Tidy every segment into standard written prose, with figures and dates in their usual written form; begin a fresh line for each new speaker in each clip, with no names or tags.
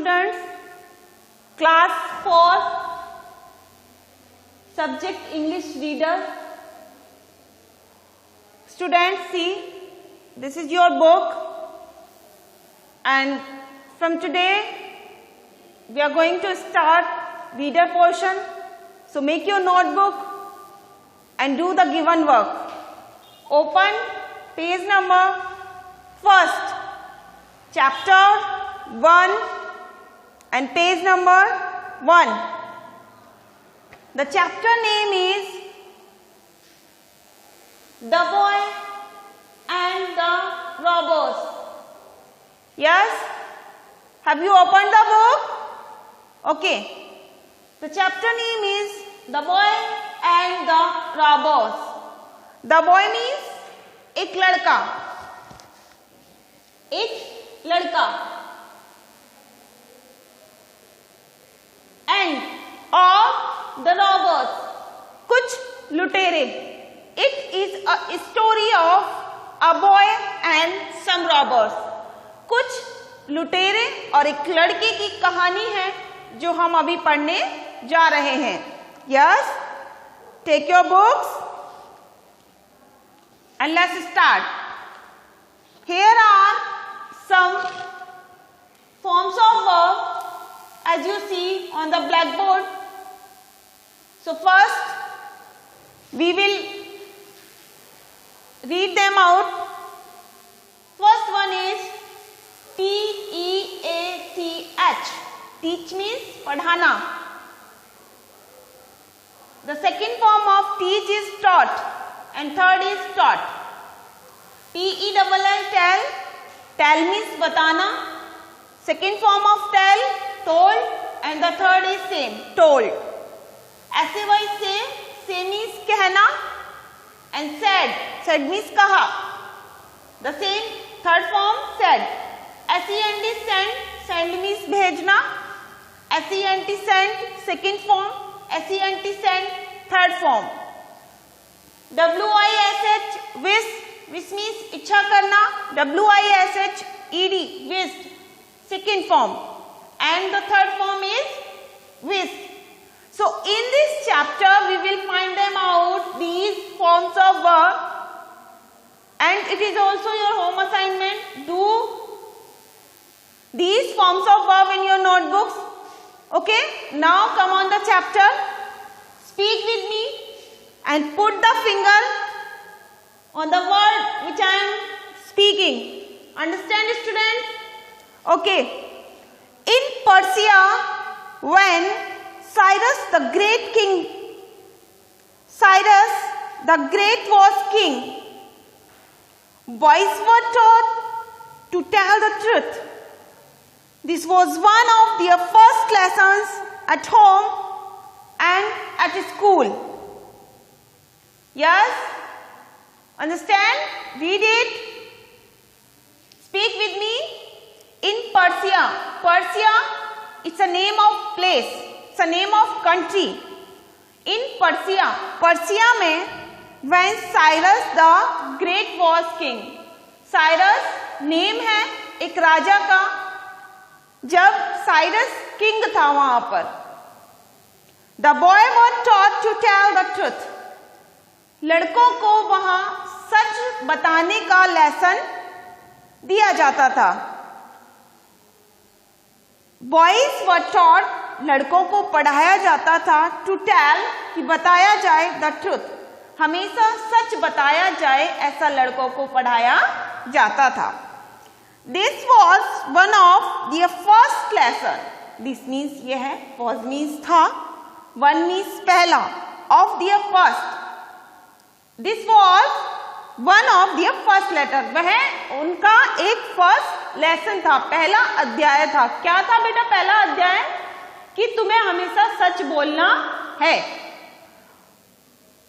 students, class 4, subject English reader. Students, see, this is your book, and from today we are going to start reader portion. So make your notebook and do the given work. Open page number first, chapter 1 and page number 1. The chapter name is The Boy and the Robbers. Yes? Have you opened the book? Okay. The chapter name is The Boy and the Robbers. The boy means एक लड़का, एक लड़का, and of the robbers, कुछ लुटेरे. It is a story of a boy and some robbers. कुछ लुटेरे और एक लड़के की कहानी है जो हम अभी पढ़ने जा रहे हैं. Yes? Take your books and let's start. Here are some forms of verb as you see on the blackboard. So first we will read them out. First one is T-E-A-C-H. Teach means padhana. The second form of teach is taught and third is taught. T-E-double-L, tell. Tell means batana. Second form of tell, told, and the third is same, told. S-A-Y, say means कहना, and said, said means कहा. The same third form said. S-E-N-D, send, send means भेजना. S-E-N-T, send, second form. S-E-N-T, send, third form. W-I-S-H, wish, wish means इच्छा करना. W-I-S-H-E-D, wish, second form. And the third form is wish. So in this chapter we will find them out, these forms of verb, and it is also your home assignment. Do these forms of verb in your notebooks. Okay, now come on the chapter. Speak with me and put the finger on the word which I am speaking. Understand, students? Okay. In Persia, when Cyrus the Great was king, boys were taught to tell the truth. This was one of their first lessons at home and at school. Yes? Understand? Read it. Speak with me. In Persia. Persia, it's a name of place. It's a name of country. In Persia. Persia में when Cyrus the Great was king. Cyrus name है एक राजा का. जब Cyrus king था वहां पर. The boy was taught to tell the truth. लड़कों को वहां सच बताने का लेसन दिया जाता था. Boys were taught, लड़कों को पढ़ाया जाता था, to tell, कि बताया जाए, the truth, हमेशा सच बताया जाए, ऐसा लड़कों को पढ़ाया जाता था. This was one of their first lesson. This means यह है, was means था, one means पहला, of their first. This was one of their first letter. वह उनका एक first lesson था, पहला अध्याय था. क्या था बेटा पहला अध्याय? कि तुम्हें हमेशा सच बोलना है.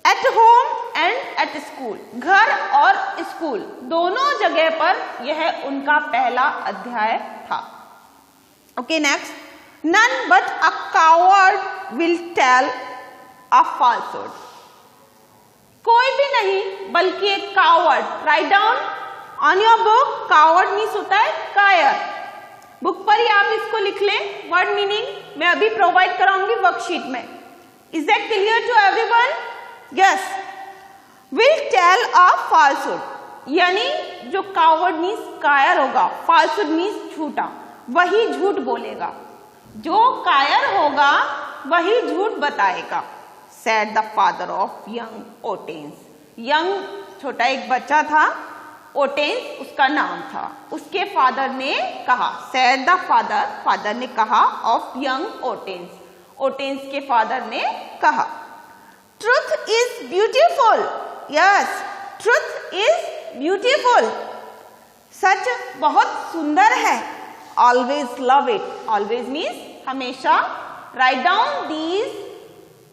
At home and at school. घर और स्कूल दोनों जगह पर यह उनका पहला अध्याय था. Okay, next. None but a coward will tell a falsehood. कोई भी नहीं बल्कि एक coward. Write down on your book. Coward means होता है कायर. बुक पर ही आप इसको लिख लें। वर्ड मीनिंग मैं अभी प्रोवाइड कराऊंगी वर्कशीट में। Is that clear to everyone? Yes. Will tell a falsehood, यानी जो कावर्ड मीन्स कायर होगा, फॉल्सहुड मीन्स झूठा, वही झूठ बोलेगा। जो कायर होगा वही झूठ बताएगा। Said the father of young Ottens, young छोटा एक बच्चा था, ओटेंस उसका नाम था, उसके फादर ने कहा, सेड द फादर, फादर ने कहा, ऑफ यंग ओटेंस, ओटेंस के फादर ने कहा। Truth is beautiful, yes, truth is beautiful, सच बहुत सुंदर है। Always love it, always means हमेशा। Write down these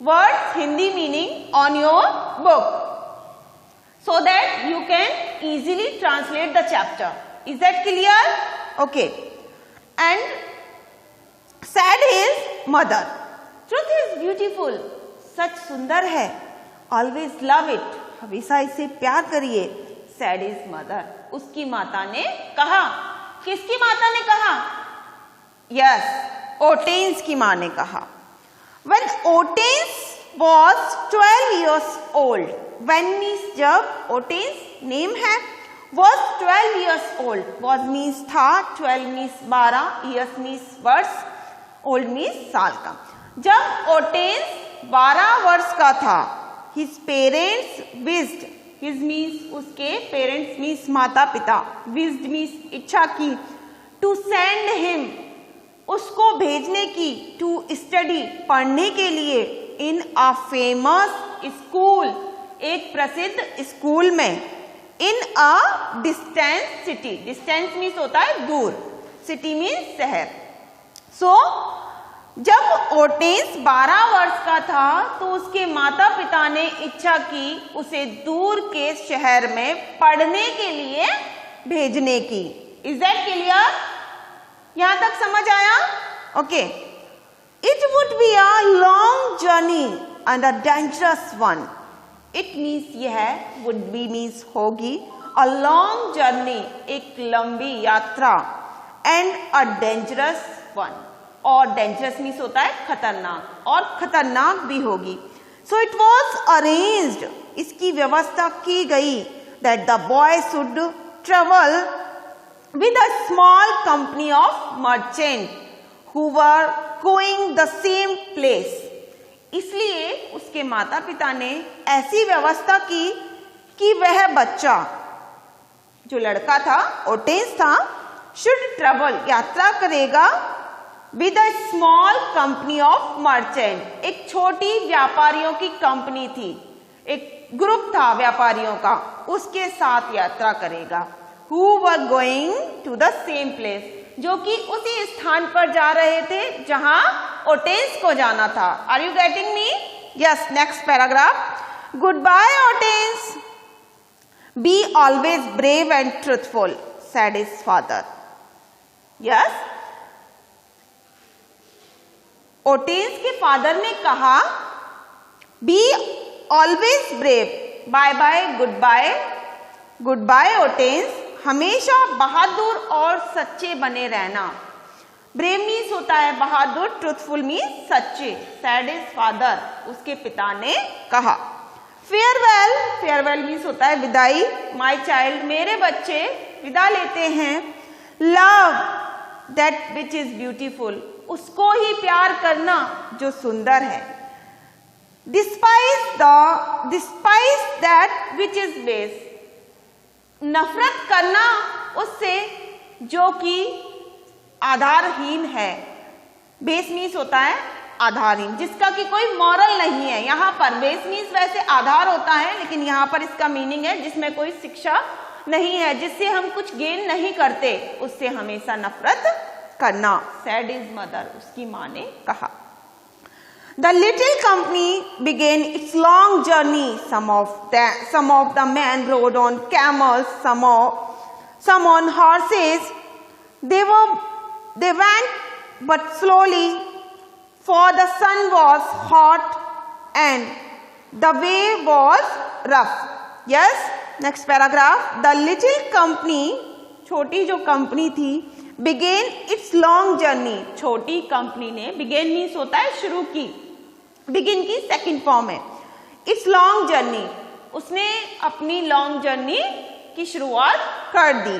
words Hindi meaning on your book so that you can easily translate the chapter. Is that clear? Okay. And said his mother, truth is beautiful, सच सुंदर है। Always love it, हमेशा इसे प्यार करिए। Said his mother, उसकी माता ने कहा। किसकी माता ने कहा? Yes, ओटेंस की माँ ने कहा। When Otanes was 12 years old, when means जब, ओटेंस नेम है, was 12 years old, was means था, 12 means 12, years means वर्ष, old means साल का। जब ओटेंस 12 वर्ष का था, his parents wished, his means उसके, parents means माता पिता, wished means इच्छा की, to send him उसको भेजने की, to study पढ़ने के लिए, in a famous school एक प्रसिद्ध स्कूल में, in a distance city, distance means होता है दूर, सिटी मीन्स शहर। सो जब ओटेंस 12 वर्ष का था तो उसके माता पिता ने इच्छा की उसे दूर के शहर में पढ़ने के लिए भेजने की। Is that clear? यहां तक समझ आया? Okay. It would be a long journey and a dangerous one, it means यह, वुड बी मीन्स होगी, अ लॉन्ग जर्नी एक लंबी यात्रा, एंड अ डेंजरस वन, और डेंजरस मीन्स होता है खतरनाक, और खतरनाक भी होगी। सो इट वॉज अरेंज्ड, इसकी व्यवस्था की गई, that the boy should travel with a small company of merchant who were going the same place. इसलिए उसके माता पिता ने ऐसी व्यवस्था की कि वह बच्चा, जो लड़का था, ओटेंस था, शुड ट्रेवल यात्रा करेगा, with a small company of merchant एक छोटी व्यापारियों की कंपनी थी, एक ग्रुप था व्यापारियों का, उसके साथ यात्रा करेगा। Who were going to the same place, जो कि उसी स्थान पर जा रहे थे जहां ओटेंस को जाना था। Are you getting me? Yes. Next paragraph. Goodbye Ottens, be always brave and truthful, said his father. Yes, Ottens के फादर ने कहा, be always brave, bye bye, goodbye, goodbye Ottens, हमेशा बहादुर और सच्चे बने रहना। Brave means होता है बहादुर, ट्रूथफुल मीन्स सच्चे। सैड हिज फादर, उसके पिता ने कहा। फेयरवेल, फेयरवेल मीन्स होता है विदाई। माय चाइल्ड, मेरे बच्चे विदा लेते हैं। Love that which is beautiful, उसको ही प्यार करना जो सुंदर है। Despise that which is base, नफरत करना उससे जो कि आधारहीन है। बेस मीन्स होता है आधारहीन, जिसका कि कोई मॉरल नहीं है। यहाँ पर बेस मीन्स वैसे आधार होता है, लेकिन यहाँ पर इसका मीनिंग है जिसमें कोई शिक्षा नहीं है, जिससे हम कुछ गेन नहीं करते, उससे हमेशा नफरत करना। सैड हिज मदर, उसकी माँ ने कहा। The little company began its long journey. Some of the men rode on camels, some on horses. They went but slowly, for the sun was hot and the way was rough. Yes, next paragraph. The little company, छोटी जो company थी, began its long journey. छोटी company ने, began means होता है शुरू की, begin की सेकंड फॉर्म है. Its long journey, उसने अपनी लॉन्ग जर्नी की शुरुआत कर दी.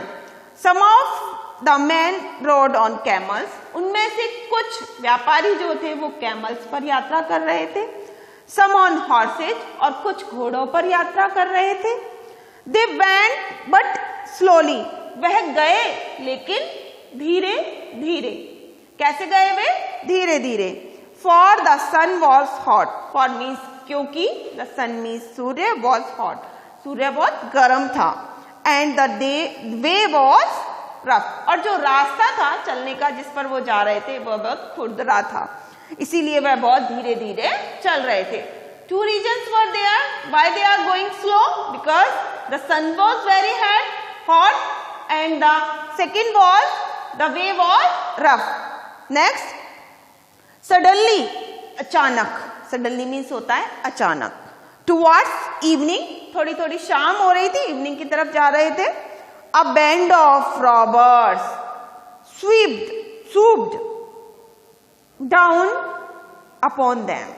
Some of the men rode on camels, उनमें से कुछ व्यापारी जो थे वो कैमल्स पर यात्रा कर रहे थे. Some on horses, और कुछ घोड़ों पर यात्रा कर रहे थे. They went but slowly, वह गए लेकिन धीरे धीरे. कैसे गए वे? धीरे धीरे. For the sun was hot, for means क्योंकि the sun means Surya was hot, सूर्य बहुत गर्म था. And the way was rough, और जो रास्ता था चलने का जिस पर वो जा रहे थे वह बहुत खुरदरा था, इसीलिए वह बहुत धीरे धीरे चल रहे थे. Two reasons were there why they are going slow, because the sun was very hot and the second was the way was rough. Next, suddenly, अचानक. Suddenly means होता है अचानक. Towards evening, थोड़ी थोड़ी शाम हो रही थी, इवनिंग की तरफ जा रहे थे. A band of robbers swooped down upon them.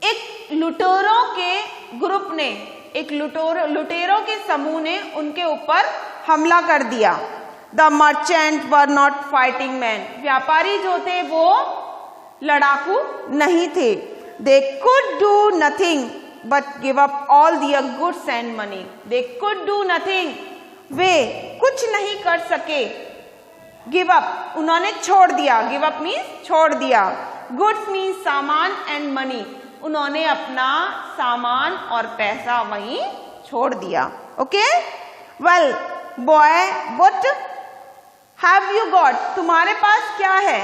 एक लुटेरों के ग्रुप ने, एक लुटेरों के समूह ने उनके ऊपर हमला कर दिया. The merchants were not fighting men, व्यापारी जो थे वो लड़ाकू नहीं थे. They could do nothing but give up all their goods and money. They could do nothing, वे कुछ नहीं कर सके. Give up, उन्होंने छोड़ दिया. Give up means छोड़ दिया. Goods means सामान and money, उन्होंने अपना सामान और पैसा वहीं छोड़ दिया. Okay, well boy, what have you got, तुम्हारे पास क्या है?